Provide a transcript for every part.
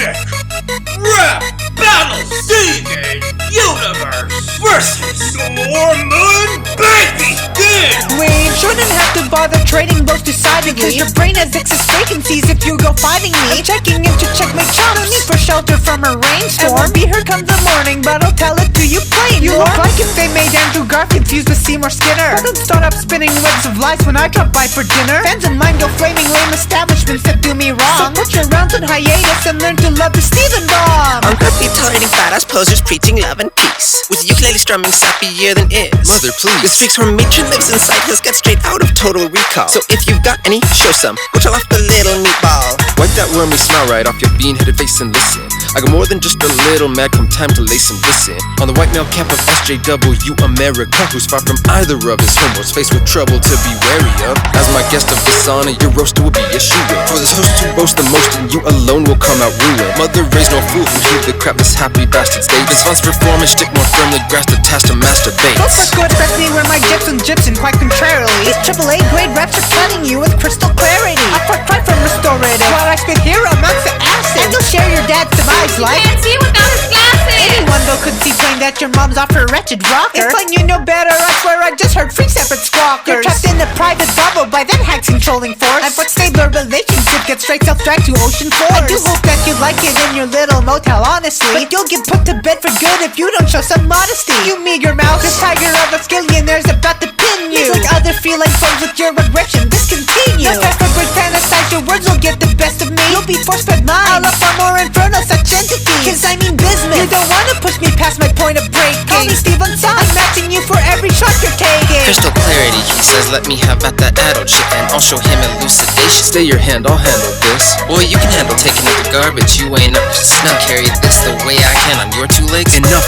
Epic Rap Battle Steven Universe versus Moleman Baby Skin! We shouldn't have to bother trading blows decidedly, because your brain has excess vacancies if you go fighting me. I'm checking in to check my chumps. No need for shelter from a rainstorm. I won't be here come the morning, but I'll tell it to you plain. You look like if they made Andrew Garfield fused with Seymour Skinner. But don't start up spinning webs of lies when I drop by for dinner. Fans of mine go flaming lame establishments that do me wrong. So put your rounds on hiatus and learn to love the Steven bomb. I'm grumpy tolerating badass posers preaching love and peace, with ukulele strumming sappier than is. Mother, please. This freak's her matron lives inside, he'll get straight out of Total Recall. So if you've got any, show some. Go tell off the little meatball. Wipe that wormy smile right off your bean-headed face and listen. I got more than just a little mad, come time to lay some diss in. On the white male camp of SJW America, who's far from either of his homeworlds, faced with trouble to be wary of. As my guest of this honor, your roaster will be issuing. For this host to boast the most, and you alone will come out ruined. Mother raised no fool who heed the crap this happy bastard's day. This fun's performance stick more firmly grasp the task to masturbate. Don't go expect me where my dips and gyps, and quite contrarily, these AAA grade reps are cutting you with crystal clarity. I fight right from restorative, while I spit here amounts to acid. And you'll share your dad's demise like can't see without his glasses. Anyone though could see plain that your mom's off her wretched rocker. It's like you know better, I swear I just heard 3 separate squawkers. You're trapped in a private bubble by that hack's controlling force. And what stabler relationship gets straight self-dragged to ocean force. I do hope that you like it in your little motel, honestly, but you'll get put to bed for good if you don't show some modesty. You meager mouse, this tiger of a skillionaire's about to pin you. It's like other feline foes with your aggression, discontinue. No time for great fantasize, your words will get the best of me. You'll be force-fed mine, I'll up on more inferno such entities. Cause I mean business, you don't wanna push me past my point of breaking. Call me Steven Sauce, I'm matching you for every shot you're taking. Crystal clarity, he says, let me have at that adult shit, and I'll show him elucidation. Stay your hand, I'll handle this. Boy, you can handle taking out the garbage, you ain't up to snuff. Carry this the way I can on your 2 legs. Enough.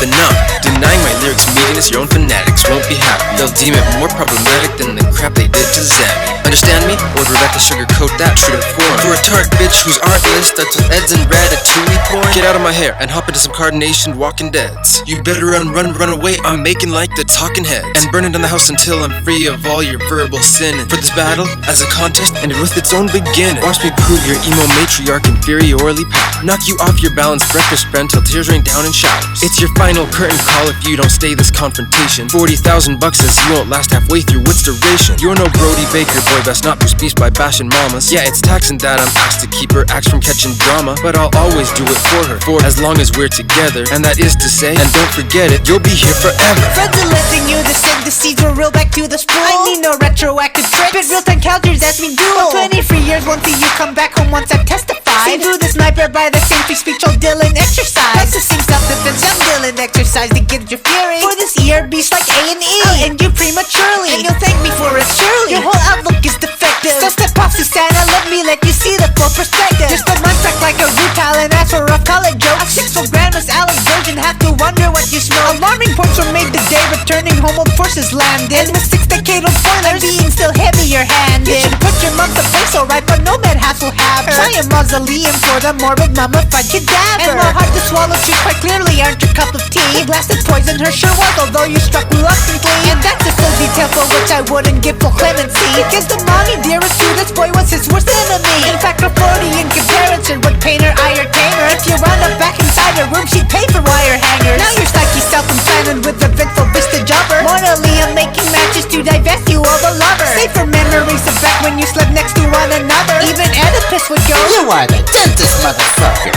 Denying my lyrics meaningless, your own fanatics won't be happy. They'll deem it more problematic than the crap they did to Zammy. Understand me? Order back to sugarcoat that, shoot it form. For a tart bitch who's artless, that's with Eds and ratatouille porn. Get out of my hair and hop into some cardination Walking Deads. You better run away, I'm making like the talking heads. And burn it down the house until I'm free of all your verbal sin. For this battle, as a contest, ended with its own beginning. Watch me prove your emo matriarch inferiorly power. Knock you off your balance, breakfast spread till tears rain down in showers. It's your final curtain call if you don't stay this confrontation. 40,000 bucks says you won't last halfway through what's duration. You're no Brody Baker, boy, best not boost beast by bashing mamas. Yeah, it's taxing that I'm asked to keep her acts from catching drama, but I'll always do it for her, for as long as we're together. And that is to say, and don't forget it, you'll be here forever. Friends are letting you descend the seeds will reel back to the spool. I need no retroactive tricks, but real-time counters that's me duel. 23 years won't see you come back home once I've testified. See through the sniper by the same free speech old Dylan exercise. That's the same self-defense young Dylan exercise to get your fury. For this year, beast like A&E, I'll end you prematurely, and you'll thank me for it surely. Your whole outlook is defective, so step off Susanna, let you see the full perspective. Just a mind track like a root talent, ask for rough college jokes. A 6-foot grandma's Alex Virgin, have to wonder what you smell. Alarming points were made the day returning home old forces landed. And with 6-decadal spoilers, being still heavier handed. You should put your mom to place alright, but no bad half will have her. Try a mausoleum for the morbid mummified cadaver. And while hard to swallow, truth quite clearly aren't your cup of tea. You blasted poison her sure was, although you struck reluctantly. And that's a full detail for which I wouldn't give full clemency, because the mommy dearest to this boy was his worst enemy. In fact, a 40 in comparison would paint her ire tamer. If you run up back inside her room, she'd pay for wire hangers. Now your psyche self-implanted with a vengeful vistage of her. Morally, I'm making matches to divest you of a lover. Save for memories of back when you slept next to one another. Even Oedipus would go, You are the dentist, motherfucker.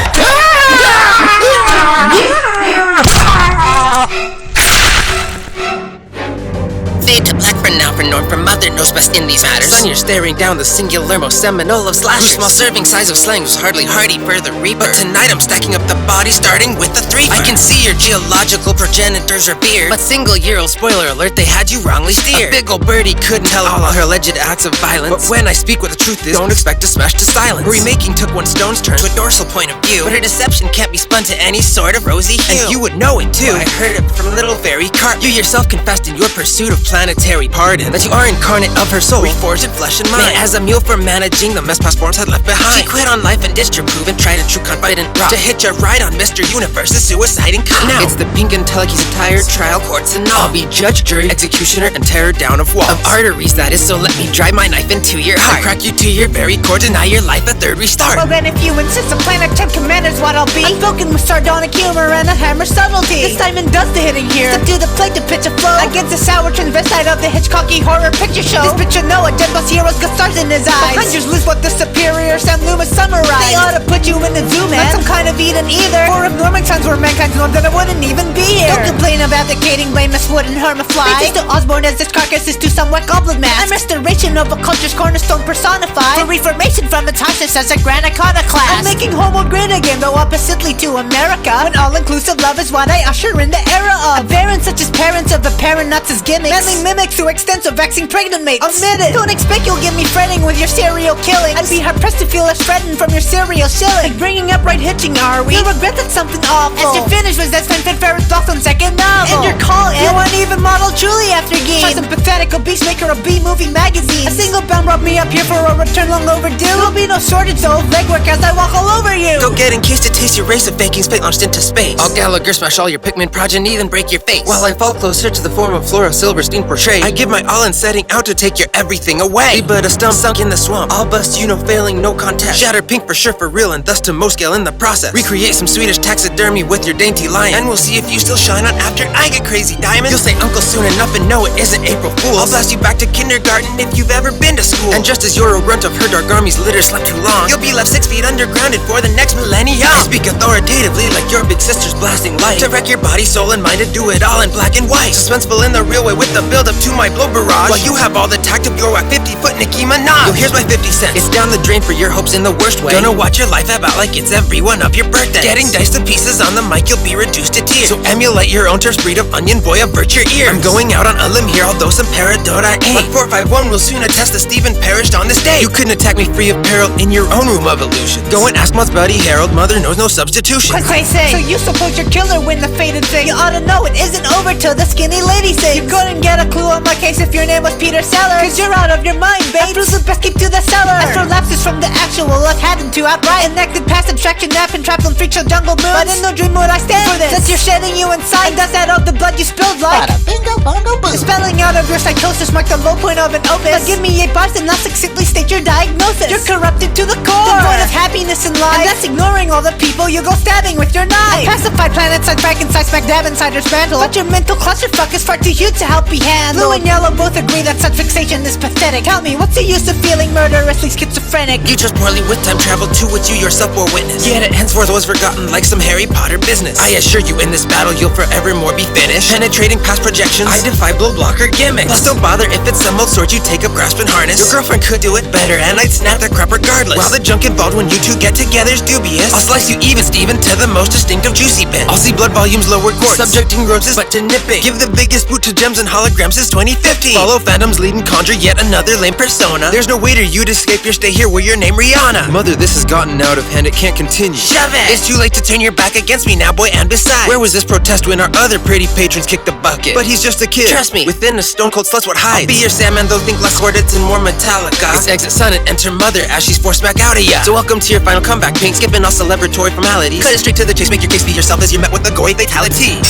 Fade to black for now, for Norm, for Mother knows best in these matters. Son, you're staring down the singular most seminal of slashers. Small serving size of slang was hardly hardy for the reaper. But tonight I'm stacking up the body, starting with the 3. I can see your geological progenitors are beard, but single-year-old, spoiler alert, they had you wrongly steered. A big old birdie couldn't tell all of her alleged acts of violence, but when I speak what the truth is, don't expect to smash to silence. Her remaking took one stone's turn to a dorsal point of view, but her deception can't be spun to any sort of rosy hue. And you would know it too, I heard it from little fairy Cart. You yourself confessed in your pursuit of planetary pardon that you are incarnate of her soul, reforged in flesh and mind. As a mule for managing the mess passports had left behind, she quit on life and ditched her proven tried and true confident rock to hitch a ride on Mr. Universe, the suiciding cop. Now it's the pink and Teleki's entire trial, courts and all. I'll be judge, jury, executioner, and tear down of walls, of arteries that is. So let me drive my knife into your heart, I'll crack you to your very core, deny your life a third restart. Well then, if you insist on Planet 10 commanders is what I'll be. I'm spoken with sardonic humor and a hammer subtlety. This time does the hitting here. Step to the plate to pitch a flow against the sour transvestite of the Hitchcocky horror picture show. This bitch should know a dead boss hero's got stars in his eyes. Avengers lose what the superior Sam Loomis summarized. They ought to put you in the zoo, man. Not some kind of Eden either. For if Norman sons were mankind's norm, then I wouldn't even be here. Don't complain of abdicating, blame us wouldn't harm a fly. Faith is to Osborne as this carcass is to some wet goblin mask. I'm restoration of a culture's cornerstone personified. For reformation from its harshness as a grand iconoclast. I'm making homo great again, though oppositely to America. When all-inclusive love is what I usher in the era of. Aberrants such as parents of apparent nuts as gimmicks. Manly mimics who extensive vaccine pregnant mates. Admit it. Don't expect you'll get me fretting with your serial killings. I'd be hard-pressed to feel less threatened from your serial shilling. Like bringing up right hitching, are we? You'll regret that something awful. As your finish was that Sven Ferris Block's on second novel. And your call in. You weren't even modeled truly after game. Try some pathetic obese maker of B-movie magazine. A single bound brought me up here for a return long overdue. There'll be no shortage though of legwork as I walk all over you. Go get encased to taste your race of faking spit launched into space. I'll Gallagher smash all your Pikmin progeny then break your face. While I fall closer to the form of Flora Silverstein portrayed, I give my all in setting out to take your everything away. But a stump sunk in the swamp. I'll bust you, no failing, no contest. Shatter pink for sure, for real, and thus to most scale in the process. Recreate some Swedish taxidermy with your dainty lion, and we'll see if you still shine on after I get crazy diamond. You'll say uncle soon enough and know it isn't April Fool's. I'll blast you back to kindergarten if you've ever been to school. And just as you're a runt of her dark army's litter slept too long, you'll be left 6 feet undergrounded for the next millennium. I speak authoritatively like your big sister's blasting light to wreck your body, soul, and mind, to do it all in black and white. Suspenseful in the real way with the build up to my blow barrage, while you have all the tact of your 50-foot Nicki Minaj. Yo, here's my 50 cents. It's down the drain for your hopes in the worst way. Gonna watch your life about like it's every one of your birthdays. Getting diced to pieces on the mic, you'll be reduced to tears. So emulate your own terse breed of onion boy, avert your ears. I'm going out on a limb here, although some paradot I ain't. But 451 will soon attest that Stephen perished on this day. You couldn't attack me free of peril in your own room of illusions. Go and ask Moth's buddy Harold, mother knows no substitution. Say, so you suppose your killer win the fated thing? You ought to know it isn't over till the skinny lady sings. You couldn't get a clue on my case if your name was Peter Sellers, cause you're out of your mind, babe. After the best keep to the cellar. After lapses from the actual, I've had him to outright. Enacted past abstraction, nap and trapped on freak show jungle moons. But in no dream would I stand for this, since you're shedding you inside. Does that all the blood you spilled like? Bada bingo bongo boom. The spelling out of your psychosis marked the low point of an opus. But give me 8 bars and not succinctly state your diagnosis. You're corrupted to the core, devoid of happiness in life, and that's ignoring all the people you go stabbing with your knife. A pacified planet side Frankenstein smack dab inside her mantle, but your mental clusterfuck is far too huge to help be handled. Blue and yellow both agree that such fixation is pathetic. Tell me, what's the use of feeling murderously schizophrenic? You just poorly with time travel to which you yourself were witness. Yet it henceforth was forgotten like some Harry Potter business. I assure you in this battle you'll forevermore be finished. Penetrating past projections, I defy blow blocker gimmicks. Plus don't bother if it's some old sort you take up grasp and harness. Your girlfriend could do it better and I'd snap the crap regardless. While the junk involved when you two get together's dubious, I'll slice you even Steven to the most distinctive juicy bit. I'll see blood volumes lower quartz, subjecting roses but to nipping. Give the biggest boot to gems and holograms since 2015. Follow phantoms lead and conjure yet another lame persona. There's no way to you'd escape your stay here where your name Rihanna. Mother, this has gotten out of hand, it can't continue. Shove it! It's too late to turn your back against me now, boy, and besides, where was this protest when our other pretty patrons kicked the bucket? But he's just a kid. Trust me, within a stone cold slut's what hides. I'll be your Sandman, though think less corded and more Metallica. It's exit son and enter mother as she's forced back out of ya. So welcome to your final comeback, Pink, skipping all celebratory formalities. Cut it straight to the chase, make your case be yourself as you're met with the gory fatality.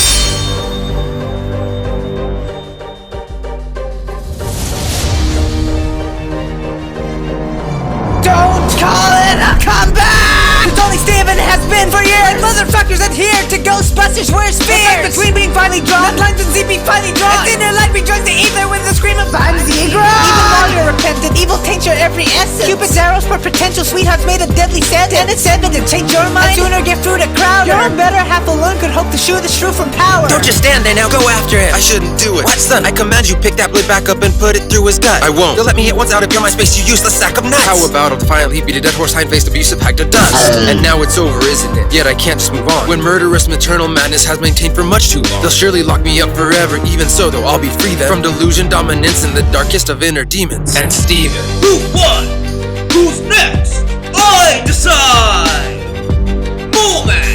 Don't call it a comeback! Cause only Steven has been for years. And motherfuckers adhere to Ghostbusters worst fears. Between being finally drawn, lines and ZP finally drawn, and inner light rejoins the ether with a scream of I'm Zegron. Even while you're repentant, evil taints your every essence. Cupid's arrows for potential sweethearts made a deadly sentence. And it's evident, change your mind, and sooner get through the crowd. Your better half alone could hope to shoo the shrew from power. Don't just stand there now, go after it. I shouldn't do it. What, son? I command you, pick that blade back up and put it through his gut. I won't. You'll let me hit once out of your mind space, you useless sack of nuts. How about I'll defiantly beat a dead horse hind-faced abusive hag to dust? And now it's over, isn't it? Yet I can't just move on when murderous maternal madness has maintained for much too long. They'll surely lock me up forever. Even so, though, I'll be free then from delusion, dominance, and the darkest of inner demons. And Steven, Who won? Who's next? I decide! Moleman!